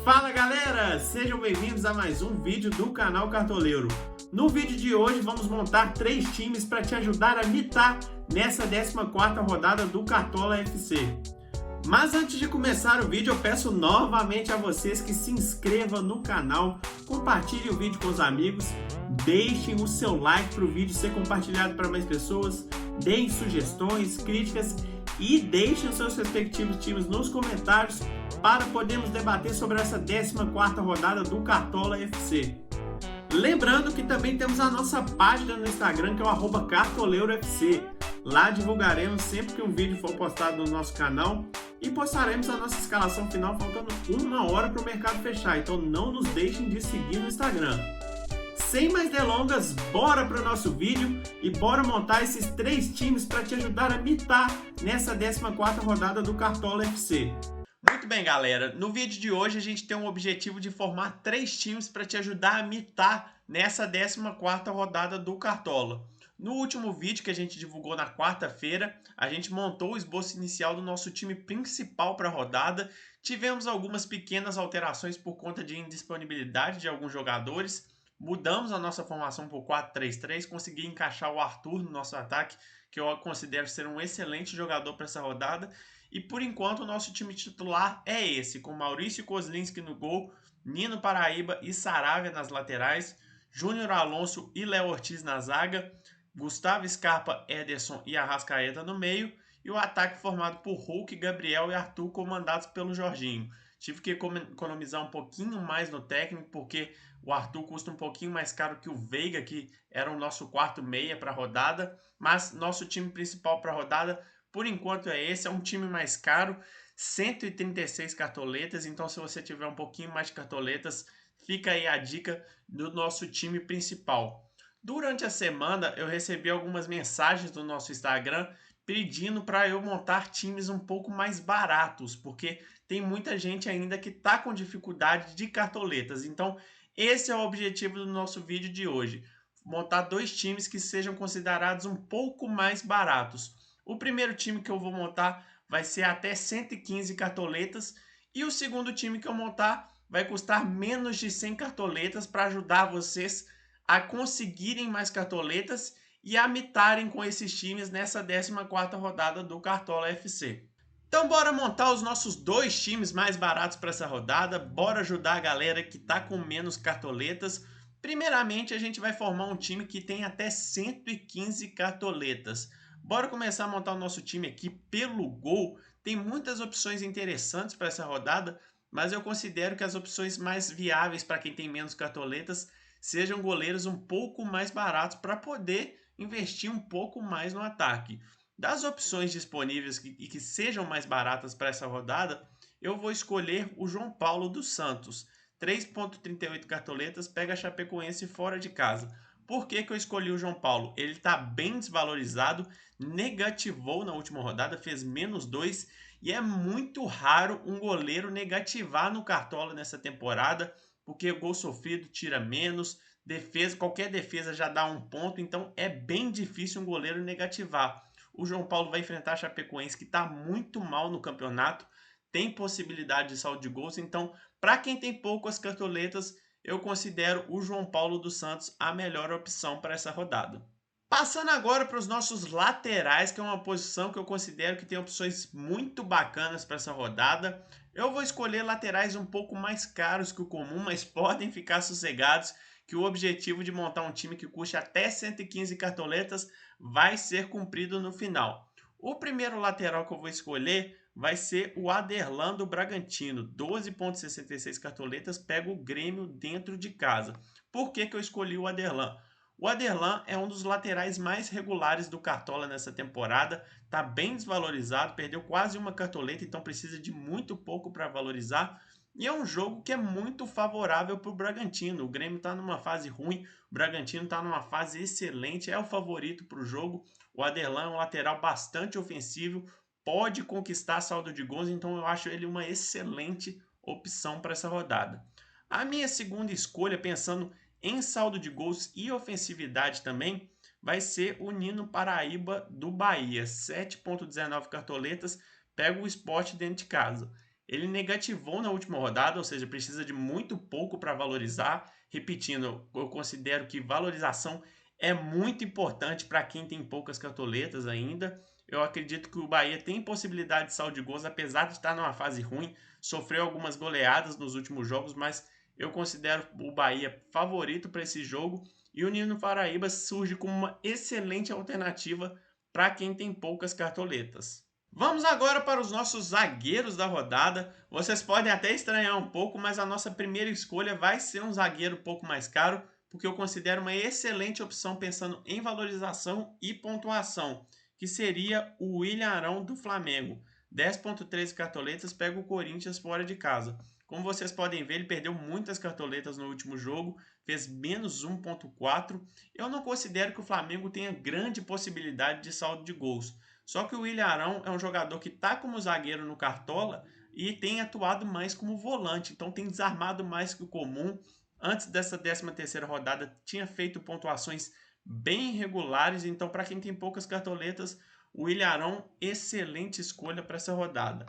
Fala galera, sejam bem-vindos a mais um vídeo do canal Cartoleiro. No vídeo de hoje vamos montar 3 times para te ajudar a mitar nessa 14ª rodada do Cartola FC. Mas antes de começar o vídeo eu peço novamente a vocês que se inscrevam no canal, compartilhem o vídeo com os amigos, deixem o seu like para o vídeo ser compartilhado para mais pessoas, deem sugestões, críticas e deixem os seus respectivos times nos comentários para podermos debater sobre essa 14ª rodada do Cartola FC. Lembrando que também temos a nossa página no Instagram, que é o @cartoleirofc. Lá divulgaremos sempre que um vídeo for postado no nosso canal e postaremos a nossa escalação final faltando 1 hora para o mercado fechar, então não nos deixem de seguir no Instagram. Sem mais delongas, bora para o nosso vídeo e bora montar esses 3 times para te ajudar a mitar nessa 14ª rodada do Cartola FC. Muito bem, galera, no vídeo de hoje a gente tem um objetivo de formar 3 times para te ajudar a mitar nessa 14ª rodada do Cartola. No último vídeo que a gente divulgou na quarta-feira, a gente montou o esboço inicial do nosso time principal para a rodada. Tivemos algumas pequenas alterações por conta de indisponibilidade de alguns jogadores. Mudamos a nossa formação para o 4-3-3, consegui encaixar o Arthur no nosso ataque, que eu considero ser um excelente jogador para essa rodada. E por enquanto o nosso time titular é esse, com Maurício Kozlinski no gol, Nino Paraíba e Saravia nas laterais, Júnior Alonso e Léo Ortiz na zaga, Gustavo Scarpa, Ederson e Arrascaeta no meio, e o ataque formado por Hulk, Gabriel e Arthur, comandados pelo Jorginho. Tive que economizar um pouquinho mais no técnico, porque o Arthur custa um pouquinho mais caro que o Veiga, que era o nosso quarto meia para a rodada, mas nosso time principal para a rodada, por enquanto é esse, é um time mais caro, 136 cartoletas, então se você tiver um pouquinho mais de cartoletas, fica aí a dica do nosso time principal. Durante a semana eu recebi algumas mensagens do nosso Instagram pedindo para eu montar times um pouco mais baratos, porque tem muita gente ainda que está com dificuldade de cartoletas. Então esse é o objetivo do nosso vídeo de hoje, montar 2 times que sejam considerados um pouco mais baratos. O primeiro time que eu vou montar vai ser até 115 cartoletas e o segundo time que eu montar vai custar menos de 100 cartoletas para ajudar vocês a conseguirem mais cartoletas e a mitarem com esses times nessa 14ª rodada do Cartola FC. Então bora montar os nossos 2 times mais baratos para essa rodada, bora ajudar a galera que está com menos cartoletas. Primeiramente a gente vai formar um time que tem até 115 cartoletas. Bora começar a montar o nosso time aqui pelo gol. Tem muitas opções interessantes para essa rodada, mas eu considero que as opções mais viáveis para quem tem menos cartoletas sejam goleiros um pouco mais baratos para poder investir um pouco mais no ataque. Das opções disponíveis e que sejam mais baratas para essa rodada, eu vou escolher o João Paulo dos Santos. 3,38 cartoletas, pega a Chapecoense fora de casa. Por que eu escolhi o João Paulo? Ele está bem desvalorizado, negativou na última rodada, fez -2 e é muito raro um goleiro negativar no Cartola nessa temporada, porque gol sofrido tira menos, defesa, qualquer defesa já dá 1 ponto, então é bem difícil um goleiro negativar. O João Paulo vai enfrentar a Chapecoense, que está muito mal no campeonato, tem possibilidade de saldo de gols, então para quem tem poucas cartoletas, eu considero o João Paulo dos Santos a melhor opção para essa rodada. Passando agora para os nossos laterais, que é uma posição que eu considero que tem opções muito bacanas para essa rodada. Eu vou escolher laterais um pouco mais caros que o comum, mas podem ficar sossegados que o objetivo de montar um time que custe até 115 cartoletas vai ser cumprido no final. O primeiro lateral que eu vou escolher vai ser o Aderlan do Bragantino, 12,66 cartoletas, pega o Grêmio dentro de casa. Por que eu escolhi o Aderlan? O Aderlan é um dos laterais mais regulares do Cartola nessa temporada, está bem desvalorizado, perdeu quase uma cartoleta, então precisa de muito pouco para valorizar. E é um jogo que é muito favorável para o Bragantino. O Grêmio está numa fase ruim, o Bragantino está numa fase excelente, é o favorito para o jogo. O Aderlan é um lateral bastante ofensivo, pode conquistar saldo de gols, então eu acho ele uma excelente opção para essa rodada. A minha segunda escolha, pensando em saldo de gols e ofensividade também, vai ser o Nino Paraíba do Bahia, 7,19 cartoletas, pega o Sport dentro de casa. ele negativou na última rodada, ou seja, precisa de muito pouco para valorizar. Repetindo, eu considero que valorização é muito importante para quem tem poucas cartoletas ainda. Eu acredito que o Bahia tem possibilidade de saldo de gols, apesar de estar numa fase ruim, sofreu algumas goleadas nos últimos jogos, mas eu considero o Bahia favorito para esse jogo e o Nino Paraíba surge como uma excelente alternativa para quem tem poucas cartoletas. Vamos agora para os nossos zagueiros da rodada. Vocês podem até estranhar um pouco, mas a nossa primeira escolha vai ser um zagueiro um pouco mais caro, porque eu considero uma excelente opção pensando em valorização e pontuação, que seria o William Arão do Flamengo. 10.13 cartoletas, pega o Corinthians fora de casa. Como vocês podem ver, ele perdeu muitas cartoletas no último jogo, fez menos 1.4. Eu não considero que o Flamengo tenha grande possibilidade de saldo de gols. Só que o William Arão é um jogador que está como zagueiro no Cartola e tem atuado mais como volante, então tem desarmado mais que o comum. Antes dessa 13ª rodada tinha feito pontuações bem irregulares, então para quem tem poucas cartoletas, o William Arão, excelente escolha para essa rodada.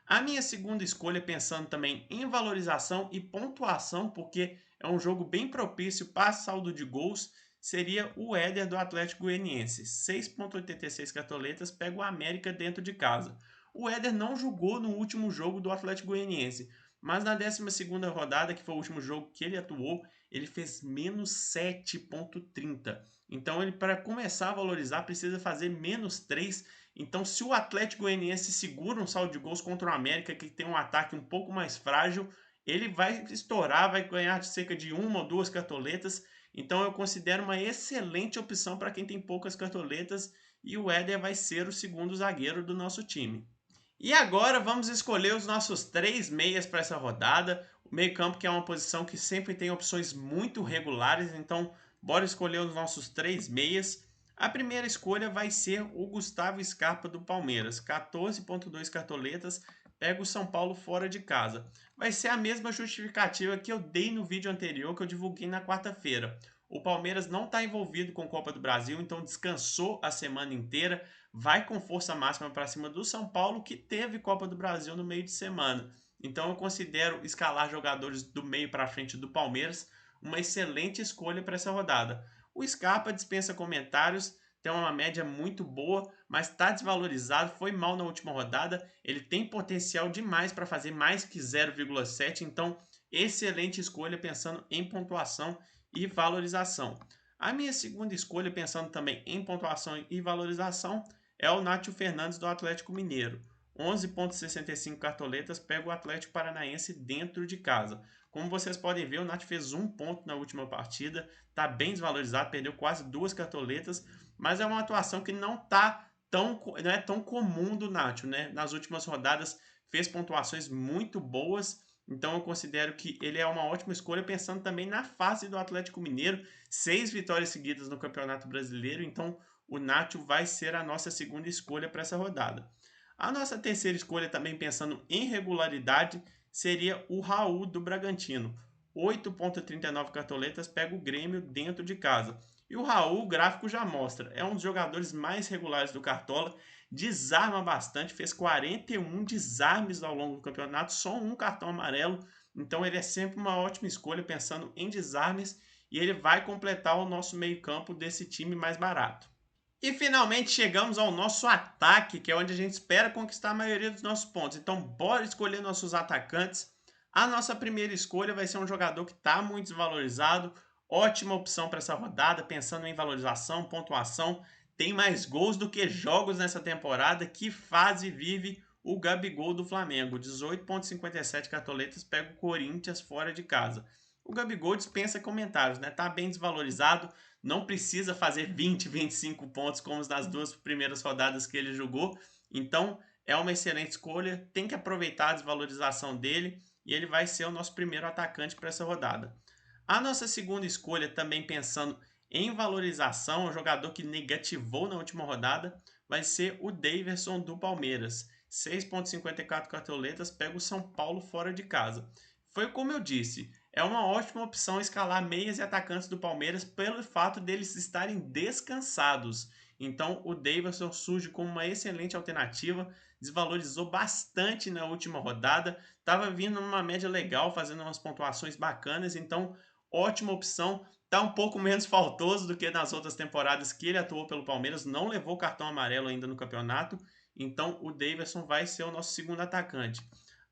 A minha segunda escolha, pensando também em valorização e pontuação, porque é um jogo bem propício para saldo de gols, seria o Éder do Atlético Goianiense. 6.86 cartoletas, pega o América dentro de casa. O Éder não jogou no último jogo do Atlético Goianiense, mas na 12ª rodada, que foi o último jogo que ele atuou, ele fez menos 7.30. Então, ele, para começar a valorizar, precisa fazer menos 3. Então, se o Atlético Goianiense segura um saldo de gols contra o América, que tem um ataque um pouco mais frágil, ele vai estourar, vai ganhar de cerca de 1 ou 2 cartoletas. Então, eu considero uma excelente opção para quem tem poucas cartoletas e o Éder vai ser o segundo zagueiro do nosso time. E agora vamos escolher os nossos 3 meias para essa rodada. O meio-campo, que é uma posição que sempre tem opções muito regulares, então bora escolher os nossos 3 meias. A primeira escolha vai ser o Gustavo Scarpa do Palmeiras, 14.2 cartoletas, pega o São Paulo fora de casa. Vai ser a mesma justificativa que eu dei no vídeo anterior que eu divulguei na quarta-feira. O Palmeiras não está envolvido com a Copa do Brasil, então descansou a semana inteira, vai com força máxima para cima do São Paulo, que teve Copa do Brasil no meio de semana. Então eu considero escalar jogadores do meio para frente do Palmeiras uma excelente escolha para essa rodada. O Scarpa dispensa comentários, tem uma média muito boa, mas está desvalorizado, foi mal na última rodada. Ele tem potencial demais para fazer mais que 0,7, então excelente escolha pensando em pontuação e valorização. A minha segunda escolha, pensando também em pontuação e valorização, é o Nátio Fernandes do Atlético Mineiro. 11.65 cartoletas, pega o Atlético Paranaense dentro de casa. Como vocês podem ver, o Nath fez 1 ponto na última partida, está bem desvalorizado, perdeu quase 2 cartoletas, mas é uma atuação que não é tão comum do Nath, né? Nas últimas rodadas fez pontuações muito boas, então eu considero que ele é uma ótima escolha, pensando também na fase do Atlético Mineiro, 6 vitórias seguidas no Campeonato Brasileiro, então o Nacho vai ser a nossa segunda escolha para essa rodada. A nossa terceira escolha, também pensando em regularidade, seria o Raul do Bragantino. 8.39 cartoletas, pega o Grêmio dentro de casa. E o Raul, o gráfico já mostra, é um dos jogadores mais regulares do Cartola, desarma bastante, fez 41 desarmes ao longo do campeonato, só um cartão amarelo, então ele é sempre uma ótima escolha pensando em desarmes e ele vai completar o nosso meio-campo desse time mais barato. E finalmente chegamos ao nosso ataque, que é onde a gente espera conquistar a maioria dos nossos pontos. Então bora escolher nossos atacantes. A nossa primeira escolha vai ser um jogador que está muito desvalorizado, ótima opção para essa rodada, pensando em valorização, pontuação. Tem mais gols do que jogos nessa temporada. Que fase vive o Gabigol do Flamengo? 18.57 cartoletas, pega o Corinthians fora de casa. O Gabigol dispensa comentários, né? Tá bem desvalorizado, não precisa fazer 20, 25 pontos como nas 2 primeiras rodadas que ele jogou. Então é uma excelente escolha, tem que aproveitar a desvalorização dele e ele vai ser o nosso primeiro atacante para essa rodada. A nossa segunda escolha, também pensando em valorização, um jogador que negativou na última rodada, vai ser o Daverson do Palmeiras. 6.54 cartoletas, pega o São Paulo fora de casa. Foi como eu disse, é uma ótima opção escalar meias e atacantes do Palmeiras pelo fato deles estarem descansados. Então o Daverson surge como uma excelente alternativa, desvalorizou bastante na última rodada, estava vindo numa média legal, fazendo umas pontuações bacanas, então ótima opção. Está um pouco menos faltoso do que nas outras temporadas que ele atuou pelo Palmeiras, não levou cartão amarelo ainda no campeonato, então o Daverson vai ser o nosso segundo atacante.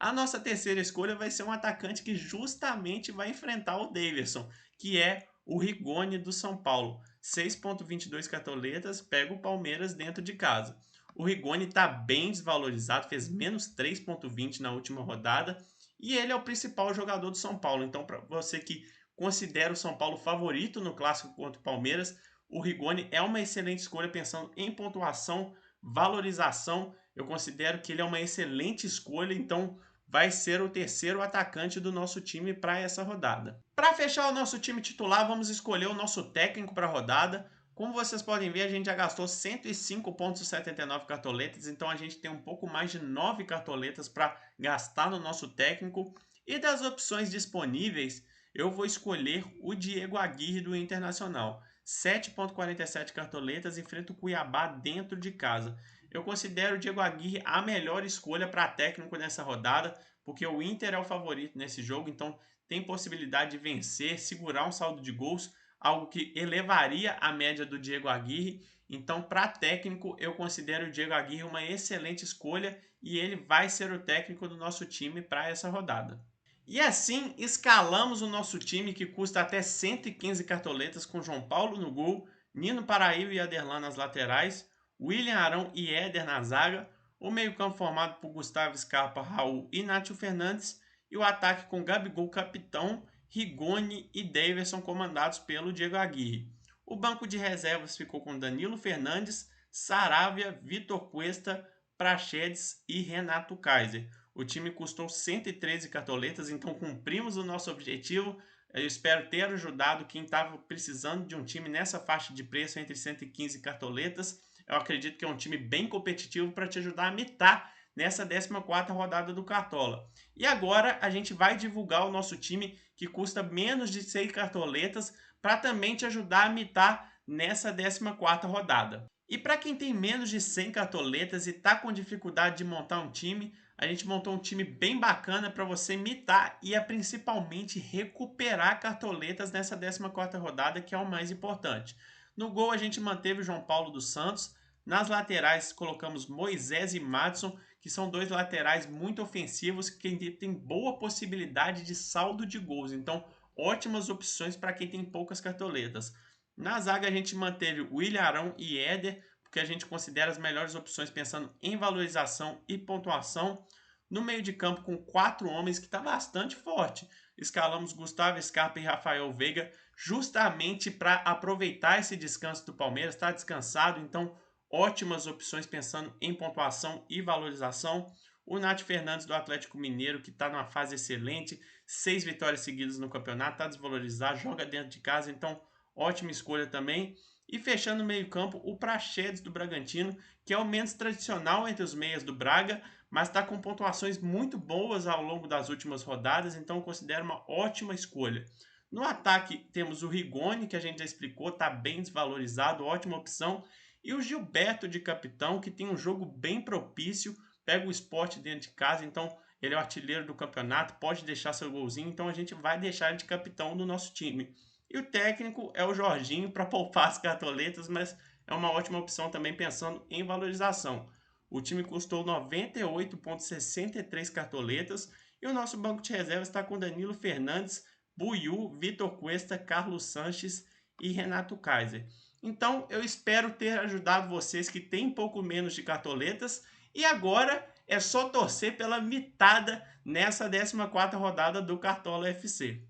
A nossa terceira escolha vai ser um atacante que justamente vai enfrentar o Daverson, que é o Rigoni do São Paulo. 6,22 cartoletas, pega o Palmeiras dentro de casa. O Rigoni está bem desvalorizado, fez menos 3,20 na última rodada, e ele é o principal jogador do São Paulo. Então, para você que considera o São Paulo favorito no clássico contra o Palmeiras, o Rigoni é uma excelente escolha pensando em pontuação, valorização. Eu considero que ele é uma excelente escolha, então vai ser o terceiro atacante do nosso time para essa rodada. Para fechar o nosso time titular, vamos escolher o nosso técnico para a rodada. Como vocês podem ver, a gente já gastou 105,79 cartoletas, então a gente tem um pouco mais de 9 cartoletas para gastar no nosso técnico. E das opções disponíveis, eu vou escolher o Diego Aguirre do Internacional. 7,47 cartoletas, enfrenta o Cuiabá dentro de casa. Eu considero o Diego Aguirre a melhor escolha para técnico nessa rodada, porque o Inter é o favorito nesse jogo, então tem possibilidade de vencer, segurar um saldo de gols, algo que elevaria a média do Diego Aguirre. Então, para técnico, eu considero o Diego Aguirre uma excelente escolha e ele vai ser o técnico do nosso time para essa rodada. E assim, escalamos o nosso time, que custa até 115 cartoletas, com João Paulo no gol, Nino Paraíba e Aderlan nas laterais, William Arão e Éder na zaga, o meio-campo formado por Gustavo Scarpa, Raul e Nátio Fernandes, e o ataque com Gabigol capitão, Rigoni e Daverson comandados pelo Diego Aguirre. O banco de reservas ficou com Danilo Fernandes, Saravia, Vitor Cuesta, Praxedes e Renato Kaiser. O time custou 113 cartoletas, então cumprimos o nosso objetivo. Eu espero ter ajudado quem estava precisando de um time nessa faixa de preço entre 115 cartoletas. Eu acredito que é um time bem competitivo para te ajudar a mitar nessa 14ª rodada do Cartola. E agora a gente vai divulgar o nosso time que custa menos de 6 cartoletas para também te ajudar a mitar nessa 14ª rodada. E para quem tem menos de 100 cartoletas e está com dificuldade de montar um time, a gente montou um time bem bacana para você mitar e principalmente recuperar cartoletas nessa 14ª rodada, que é o mais importante. No gol a gente manteve o João Paulo dos Santos. Nas laterais colocamos Moisés e Madison, que são dois laterais muito ofensivos que têm boa possibilidade de saldo de gols. Então, ótimas opções para quem tem poucas cartoletas. Na zaga a gente manteve William Arão e Éder, porque a gente considera as melhores opções pensando em valorização e pontuação. No meio de campo, com 4 homens, que está bastante forte, escalamos Gustavo Scarpa e Rafael Veiga, justamente para aproveitar esse descanso do Palmeiras. Está descansado, então ótimas opções pensando em pontuação e valorização. O Nátio Fernandes do Atlético Mineiro, que está numa fase excelente, 6 vitórias seguidas no campeonato, está desvalorizado, joga dentro de casa, então ótima escolha também. E fechando o meio campo, o Praxedes do Bragantino, que é o menos tradicional entre os meias do Braga, mas está com pontuações muito boas ao longo das últimas rodadas, então considero uma ótima escolha. No ataque temos o Rigoni, que a gente já explicou, está bem desvalorizado, ótima opção. E o Gilberto de capitão, que tem um jogo bem propício, pega o Sport dentro de casa, então ele é o artilheiro do campeonato, pode deixar seu golzinho, então a gente vai deixar ele de capitão do nosso time. E o técnico é o Jorginho, para poupar as cartoletas, mas é uma ótima opção também pensando em valorização. O time custou 98,63 cartoletas e o nosso banco de reservas está com Danilo Fernandes, Buiú, Vitor Cuesta, Carlos Sanches e Renato Kaiser. Então eu espero ter ajudado vocês que têm pouco menos de cartoletas e agora é só torcer pela mitada nessa 14ª rodada do Cartola FC.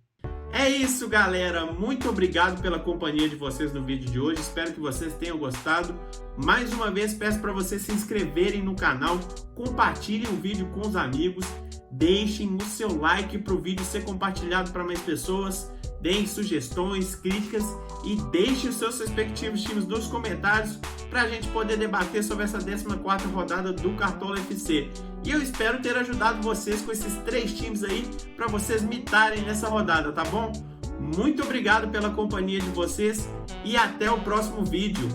É isso, galera. Muito obrigado pela companhia de vocês no vídeo de hoje. Espero que vocês tenham gostado. Mais uma vez, peço para vocês se inscreverem no canal, compartilhem o vídeo com os amigos, deixem o seu like para o vídeo ser compartilhado para mais pessoas, deem sugestões, críticas e deixem os seus respectivos times nos comentários para a gente poder debater sobre essa 14ª rodada do Cartola FC. E eu espero ter ajudado vocês com esses 3 times aí para vocês mitarem nessa rodada, tá bom? Muito obrigado pela companhia de vocês e até o próximo vídeo.